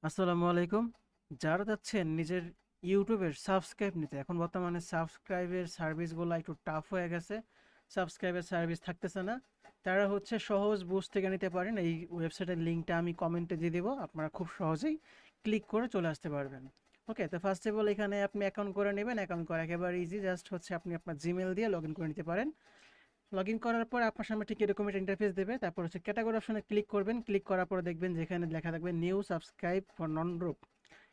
আসসালামু আলাইকুম। যারা চাচ্ছেন নিজের ইউটিউবের সাবস্ক্রাইব নিতে, এখন বর্তমানে সাবস্ক্রাইবের সার্ভিসগুলো একটু টাফ হয়ে গেছে, সাবস্ক্রাইবের সার্ভিস থাকতেছে না, তারা হচ্ছে সহজ বুস্ট থেকে নিতে পারেন। এই ওয়েবসাইটের লিঙ্কটা আমি কমেন্টে দিয়ে দেবো, আপনারা খুব সহজেই ক্লিক করে চলে আসতে পারবেন। ওকে, তো ফার্স্ট অফ অল এখানে আপনি অ্যাকাউন্ট করে নেবেন। অ্যাকাউন্ট করা একেবারে ইজি, জাস্ট হচ্ছে আপনি আপনার জিমেল দিয়ে লগ ইন করে নিতে পারেন। লগ ইন করার পর আপনার সামনে ঠিক এরকম একটা ইন্টারফেস দেবে। তারপর হচ্ছে ক্যাটাগরি অপশনে ক্লিক করবেন। ক্লিক করার পরে দেখবেন যেখানে লেখা থাকবে new subscribe for non group,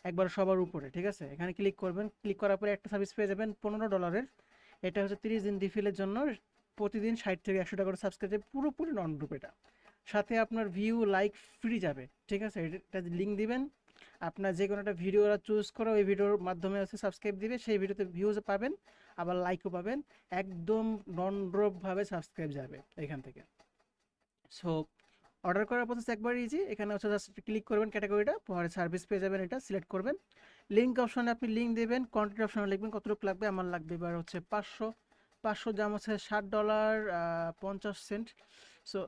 একবার সবার উপরে, ঠিক আছে? এখানে ক্লিক করবেন। ক্লিক করার পরে একটা সার্ভিস পেয়ে যাবেন $15। এটা হচ্ছে 30 দিন রিফিলের জন্য। প্রতিদিন 60 থেকে 100 টাকা করে সাবস্ক্রাইব যাবে, পুরোপুরি নন গ্রুপ এটা। সাথে আপনার ভিউ লাইক ফ্রি যাবে, ঠিক আছে? এটা লিঙ্ক দিবেন, আপনার যে কোনো একটা ভিডিও ওরা চুজ করে ওই ভিডিওর মাধ্যমে হচ্ছে সাবস্ক্রাইব দিবে, সেই ভিডিওতে ভিউজ পাবেন, আবার লাইকও পাবেন। একদম নন ড্রপভাবে সাবস্ক্রাইব যাবে এখান থেকে। সো অর্ডার করার প্রসেস একবার ইজি। এখানে হচ্ছে জাস্ট ক্লিক করবেন ক্যাটাগরিটা, পরে সার্ভিস পেয়ে যাবেন, এটা সিলেক্ট করবেন। লিঙ্ক অপশনে আপনি লিঙ্ক দেবেন, কোয়ান্টিটি অপশনে লিখবেন কতটুকু লাগবে। আমার লাগবে এবার হচ্ছে 500 দাম হচ্ছে $60.50। সো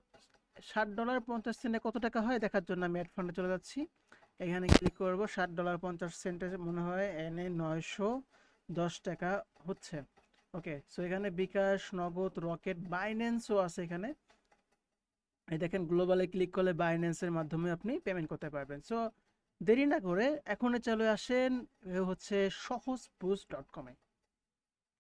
$60.50 কত টাকা হয় দেখার জন্য আমি অ্যাড ফান্ডে চলে যাচ্ছি। এখানে ক্লিক করবো। $60.50 মনে হয় এনে 910 টাকা হচ্ছে। ওকে, সো এখানে বিকাশ, নগদ, রকেট, বাইন্যান্সও আছে এখানে। এই দেখেন, গ্লোবালে ক্লিক করলে বাইন্যান্সের মাধ্যমে আপনি পেমেন্ট করতে পারবেন। সো দেরি না করে এখনই চলে আসেন হচ্ছে সহজবুজ.com-এ।